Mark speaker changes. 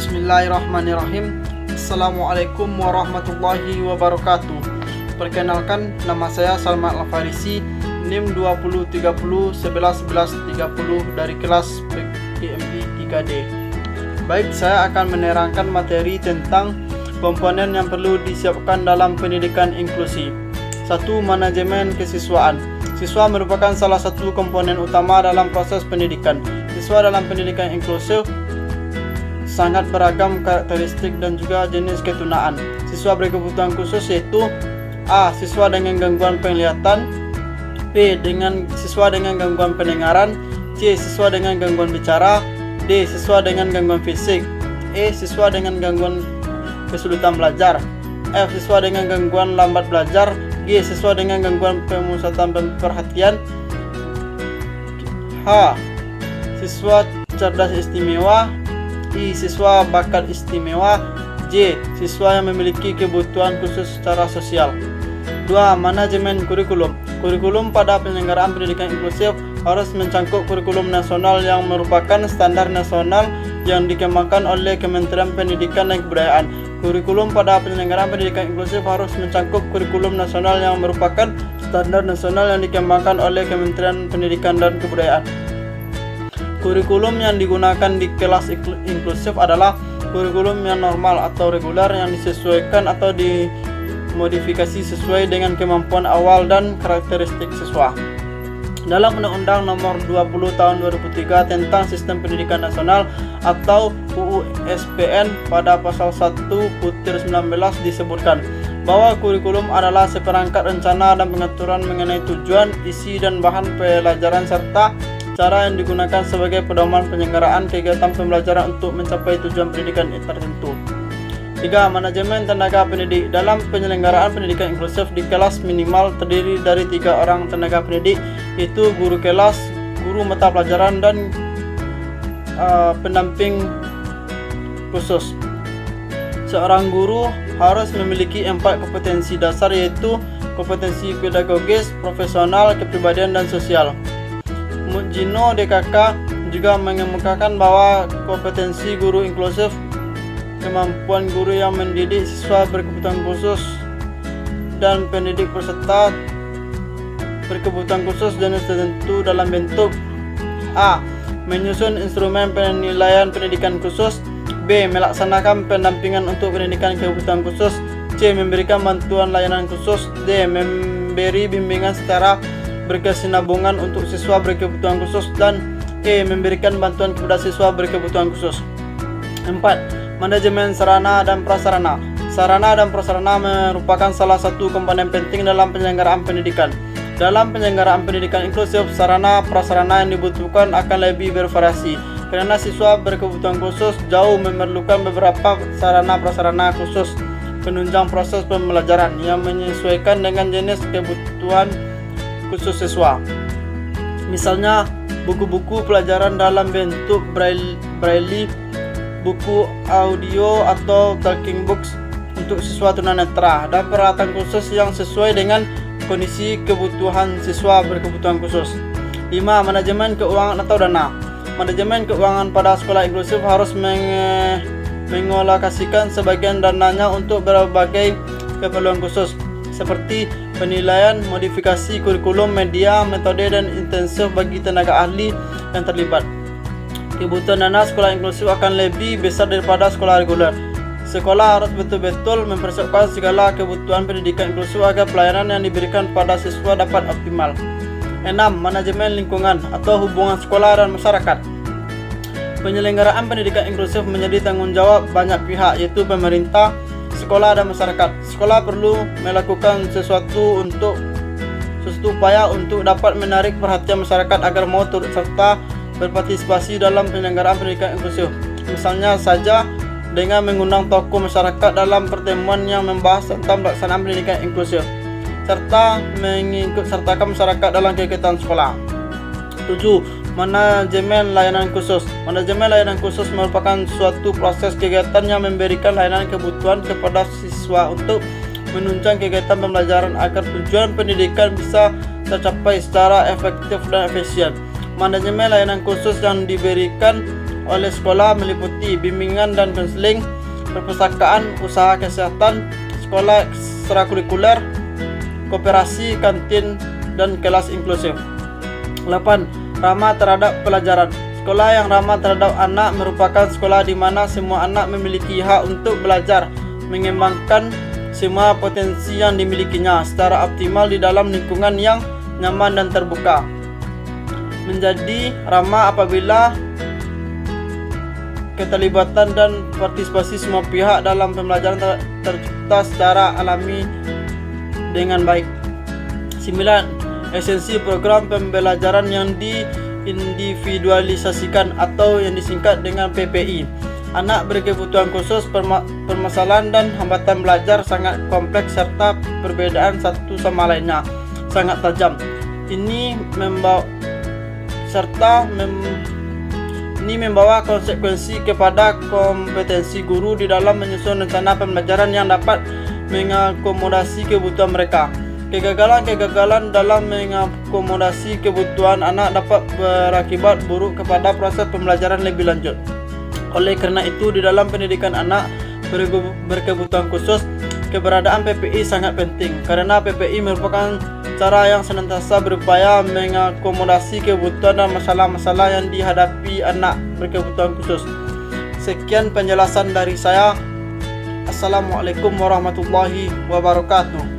Speaker 1: Bismillahirrahmanirrahim. Assalamualaikum warahmatullahi wabarakatuh. Perkenalkan, nama saya Salman Al-Farisi, NIM 2030111130 dari kelas PMI 3D. Baik, saya akan menerangkan materi tentang komponen yang perlu disiapkan dalam pendidikan inklusi. 1. Manajemen kesiswaan. Siswa merupakan salah satu komponen utama dalam proses pendidikan. Siswa dalam pendidikan inklusif sangat beragam karakteristik dan juga jenis ketunaan. Siswa berkebutuhan khusus yaitu A. Siswa dengan gangguan penglihatan, B. Siswa dengan gangguan pendengaran, C. Siswa dengan gangguan bicara, D. Siswa dengan gangguan fisik, E. Siswa dengan gangguan kesulitan belajar, F. Siswa dengan gangguan lambat belajar, G. Siswa dengan gangguan pemusatan perhatian, H. Siswa cerdas istimewa, I. Siswa bakat istimewa, J. Siswa yang memiliki kebutuhan khusus secara sosial. 2. Manajemen kurikulum. Kurikulum pada penyelenggaraan pendidikan inklusif harus mencangkup kurikulum nasional yang merupakan standar nasional yang dikembangkan oleh Kementerian Pendidikan dan Kebudayaan. Kurikulum pada penyelenggaraan pendidikan inklusif harus mencangkup kurikulum nasional yang merupakan standar nasional yang dikembangkan oleh Kementerian Pendidikan dan Kebudayaan. Kurikulum yang digunakan di kelas inklusif adalah kurikulum yang normal atau reguler yang disesuaikan atau dimodifikasi sesuai dengan kemampuan awal dan karakteristik siswa. Dalam Undang-Undang Nomor 20 Tahun 2003 tentang Sistem Pendidikan Nasional atau UU SPN pada pasal 1/19 disebutkan bahwa kurikulum adalah seperangkat rencana dan pengaturan mengenai tujuan, isi dan bahan pelajaran serta cara yang digunakan sebagai pedoman penyelenggaraan kegiatan pembelajaran untuk mencapai tujuan pendidikan tertentu. 3. Manajemen tenaga pendidik. Dalam penyelenggaraan pendidikan inklusif di kelas minimal terdiri dari 3 orang tenaga pendidik, yaitu guru kelas, guru mata pelajaran, dan pendamping khusus. Seorang guru harus memiliki 4 kompetensi dasar, yaitu kompetensi pedagogis, profesional, kepribadian, dan sosial. Mujino DKK juga mengemukakan bahwa kompetensi guru inklusif, kemampuan guru yang mendidik siswa berkebutuhan khusus, dan pendidik peserta berkebutuhan khusus jenis tertentu dalam bentuk A. Menyusun instrumen penilaian pendidikan khusus, B. Melaksanakan pendampingan untuk pendidikan kebutuhan khusus, C. Memberikan bantuan layanan khusus, D. Memberi bimbingan secara berkesinambungan untuk siswa berkebutuhan khusus, dan E. Memberikan bantuan kepada siswa berkebutuhan khusus. 4. Manajemen sarana dan prasarana. Sarana dan prasarana merupakan salah satu komponen penting dalam penyelenggaraan pendidikan. Dalam penyelenggaraan pendidikan inklusif, sarana prasarana yang dibutuhkan akan lebih bervariasi karena siswa berkebutuhan khusus jauh memerlukan beberapa sarana prasarana khusus penunjang proses pembelajaran yang menyesuaikan dengan jenis kebutuhan khusus siswa. Misalnya, buku-buku pelajaran dalam bentuk braille, buku audio atau talking books untuk siswa tunanetra, dan peralatan khusus yang sesuai dengan kondisi kebutuhan siswa berkebutuhan khusus. 5. Manajemen keuangan atau dana. Manajemen keuangan pada sekolah inklusif harus mengalokasikan sebagian dananya untuk berbagai keperluan khusus seperti penilaian, modifikasi kurikulum, media, metode, dan intensif bagi tenaga ahli yang terlibat. Kebutuhan dana sekolah inklusif akan lebih besar daripada sekolah reguler. Sekolah harus betul-betul mempersiapkan segala kebutuhan pendidikan inklusif agar pelayanan yang diberikan pada siswa dapat optimal. 6. Manajemen lingkungan atau hubungan sekolah dan masyarakat. Penyelenggaraan pendidikan inklusif menjadi tanggung jawab banyak pihak, yaitu pemerintah, sekolah, dan masyarakat. Sekolah perlu melakukan sesuatu upaya untuk dapat menarik perhatian masyarakat agar mau turut serta berpartisipasi dalam penyelenggaraan pendidikan inklusif. Misalnya saja dengan mengundang tokoh masyarakat dalam pertemuan yang membahas tentang pelaksanaan pendidikan inklusif, serta mengikut sertakan masyarakat dalam kegiatan sekolah. 7. Manajemen layanan khusus. Manajemen layanan khusus merupakan suatu proses kegiatan yang memberikan layanan kebutuhan kepada siswa untuk menunjang kegiatan pembelajaran agar tujuan pendidikan bisa tercapai secara efektif dan efisien. Manajemen layanan khusus yang diberikan oleh sekolah meliputi bimbingan dan konseling, perpustakaan, usaha kesehatan, sekolah ekstrakurikuler, koperasi, kantin, dan kelas inklusif. 8. Ramah terhadap pelajaran. Sekolah yang ramah terhadap anak merupakan sekolah di mana semua anak memiliki hak untuk belajar, mengembangkan semua potensi yang dimilikinya secara optimal di dalam lingkungan yang nyaman dan terbuka. Menjadi ramah apabila keterlibatan dan partisipasi semua pihak dalam pembelajaran tercipta secara alami dengan baik. 9. Esensi program pembelajaran yang diindividualisasikan atau yang disingkat dengan PPI. Anak berkebutuhan khusus, permasalahan dan hambatan belajar sangat kompleks serta perbedaan satu sama lainnya sangat tajam. Ini membawa konsekuensi kepada kompetensi guru di dalam menyusun rencana pembelajaran yang dapat mengakomodasi kebutuhan mereka. Kegagalan dalam mengakomodasi kebutuhan anak dapat berakibat buruk kepada proses pembelajaran lebih lanjut. Oleh karena itu, di dalam pendidikan anak berkebutuhan khusus, keberadaan PPI sangat penting karena PPI merupakan cara yang senantiasa berupaya mengakomodasi kebutuhan dan masalah-masalah yang dihadapi anak berkebutuhan khusus. Sekian penjelasan dari saya. Assalamualaikum warahmatullahi wabarakatuh.